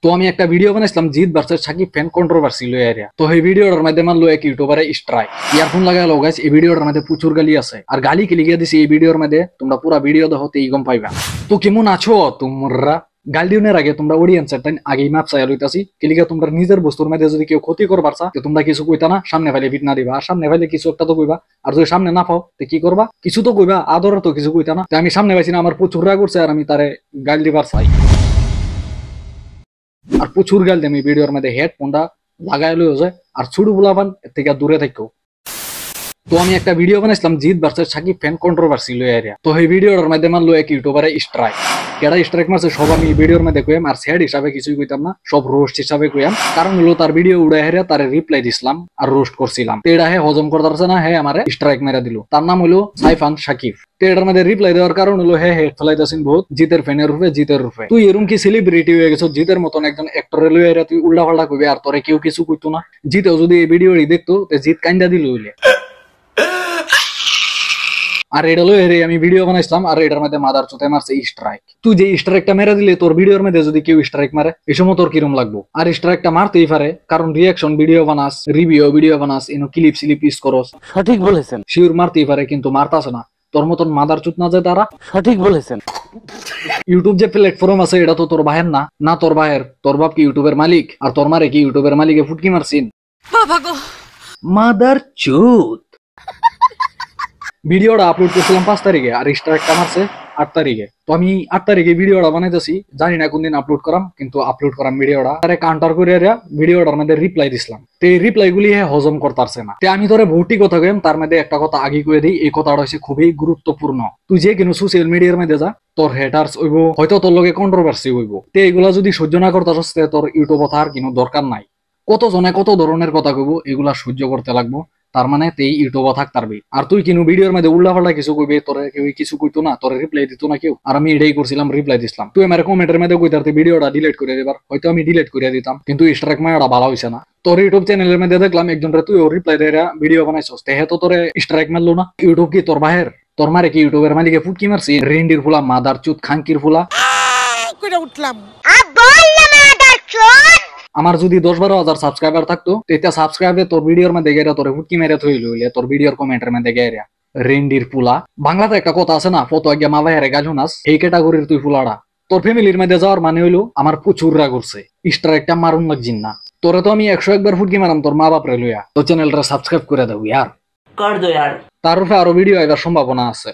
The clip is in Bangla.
তো আমি একটা ভিডিও বানাইছিলাম Jeet versus Shakib fan controversy লই এরিয়া। তো এই ভিডিওটার মধ্যে মানলো এক ইউটিউবারে স্ট্রাইক ইয়ারফোন লাগালো গাইস। এই ভিডিওটার মধ্যে প্রচুর গালি আছে আর গালি কি লিখিয়ে দিছি এই ভিডিওর মধ্যে, তোমরা পুরো ভিডিও দেখতেই গম পাইবা। তো কেমন আছো তোমরা? গালিউনের আগে তোমরা অডিয়েন্সের টাইম আগেই ম্যাপ চাই লইতাছি কিলিকা তোমরা নিজের বস্তুর মধ্যে যদি কেউ ক্ষতি করবার চা তো তোমরা কিছু কইতা না, সামনে ফাইলে ফিট না দিবা, আর সামনে ফাইলে কিছু একটা তো কইবা, আর যদি সামনে না পাও তো কি করবা? কিছু তো কইবা, আদরের তো কিছু কইতা না। তো আমি সামনে পাইছি না, আমার প্রচুর রাগ করছে আর আমি তারে গাল দিবার চাই আর প্রচুর গাল দিই। আমি ভিডিওর মধ্যে হেডফোনটা লাগাই লই যায় আর ছুড়ু বুলাবান থেকে দূরে থাকো। তো আমি একটা ভিডিও বানাইছিলাম Jeet versus Shakib fan controversy লই এরিয়া। তো এই ভিডিওটার মধ্যে মানলো এক ইউটিউবারে স্ট্রাইক। কেডা স্ট্রাইক মারছে সব আমি ভিডিওর মধ্যে কইম, আর সেড হিসাবে কিছুই কইতাম না, সব রোস্ট হিসাবে কইম। কারণ হলো তার ভিডিও উড়াই হেরে তারে রিপ্লাই দিছিলাম আর রোস্ট করছিলাম। তো এটা হে হজম করতে পারছে না, হে আমারে স্ট্রাইক মেরা দিল। তার নাম হলো সাইফান সাকিব। তো এটার মধ্যে রিপ্লাই দেওয়ার কারণ হলো হে হেড ফেলাইতাছিন বহুত জিতের ফ্যানের রূপে, জিতের রূপে। তুই এরকম কি সেলিব্রিটি হয়ে গেছো জিতের মতন একজন অ্যাক্টরের লই এরা তুই উল্টা পাল্টা কইবে আর তোরে কেউ কিছু কইতো না? জিতেও যদি এই ভিডিওটি দেখতো তে জিত কাইন্দা দিল হইলে। আর এটা লই হেরে আমি ভিডিও বানাইছিলাম আর এটার মধ্যে মাদার চোতে মারছে স্ট্রাইক। তুই যে স্ট্রাইকটা মেরে দিলে তোর ভিডিওর মধ্যে যদি কেউ স্ট্রাইক মারে এই সময় তোর কিরম লাগবো? আর স্ট্রাইকটা মারতেই পারে কারণ রিয়াকশন ভিডিও বানাস, রিভিউ ভিডিও বানাস, ইনো ক্লিপ স্লিপ ইউজ করস। সঠিক বলেছেন। শিওর মারতেই পারে কিন্তু মারতাছে না। তোর মতন মাদার চুত না যায় তারা। সঠিক বলেছেন। ইউটিউব যে প্ল্যাটফর্ম আছে এটা তো তোর ভাইয়ের না, না তোর ভাইয়ের। তোর বাপ কি ইউটিউবের মালিক আর তোর মারে কি ইউটিউবের মালিকে ফুটকি মারছিন? বাবা গো মাদার চুত। ভিডিওটা আপলোড করছিলাম 5 তারিখে আর স্ট্রাইকটা মারছে 8 তারিখে। তো আমি 8 তারিখে ভিডিওটা বানাইতেছি, জানি না কোন দিন আপলোড করাম, কিন্তু আপলোড করাম ভিডিওটা। তারে কাউন্টার করে ভিডিওটার মধ্যে রিপ্লাই দিছিলাম। তো এই রিপ্লাই গুলি হজম করতে পারছে না। তো আমি তোরে ভৌতিক কথা কইম, তার মধ্যে একটা কথা আগে কয়ে দিই, এই কথাটা হচ্ছে খুবই গুরুত্বপূর্ণ। তুই যে কোনো সোশ্যাল মিডিয়ার মধ্যে যা, তোর হেটার্স হইব, হয়তো তোর লগে কন্ট্রোভার্সি হইব। তো এগুলা যদি সহ্য না করতে পারছ তোর ইউটিউব আর কোনো দরকার নাই। কত জনে কত ধরনের কথা কইব, এগুলা সহ্য করতে লাগবো। তার মানে তেই ইউটিউবে থাক তারবি। আর তুই কিনু ভিডিওর মধ্যে উল্টা পাল্টা কিছু কইবে, তোরে কেউ কিছু কইতো না, তোরে রিপ্লাই দিত না কেউ। আর আমি এটাই করছিলাম, রিপ্লাই দিছিলাম। তুই আমার কমেন্টের মধ্যে কইতারতে ভিডিওটা ডিলিট করে দিবার, হয়তো আমি ডিলিট করে দিতাম, কিন্তু স্ট্রাইক মারাটা ভালো হইছে না। তোর ইউটিউব চ্যানেলের মধ্যে দেখলাম একজনরে তুই রিপ্লাই দেয়া ভিডিও বানাইছস, তেহে তো তোরে স্ট্রাইক মারলো না। ইউটিউব কি তোর বাহির? তোর মারে কি ইউটিউবের মালিকে ফুটকি মারছি? রেন্ডির ফুলা মাদার চুত খাঙ্কির ফুলা কইরা উঠলাম। আমার যদি 10-12 হাজার সাবস্ক্রাইবার থাকতো এটা সাবস্ক্রাইবে তোর ভিডিওর মধ্যে গেরা তোরে ফুটকি মেরে থইল হইলে তোর ভিডিওর কমেন্টের মধ্যে গেরা রেন্ডির ফুলা। বাংলাতে একটা কথা আছে না, ফটো আগে মা ভাইয়ারে গাল শুনাস, এই ক্যাটাগরির তুই ফুলাড়া। তোর ফ্যামিলির মধ্যে যাওয়ার মানে হইলো আমার প্রচুর রাগ করছে, স্ট্রাইকটা মারুন লাগছিন না। তোরে তো আমি 101 বার ফুটকি মারাম তোর মা বাপরে লইয়া। তো চ্যানেলটা সাবস্ক্রাইব করে দাও ইয়ার, কর দো ইয়ার। তার উপরে আরো ভিডিও আইবার সম্ভাবনা আছে।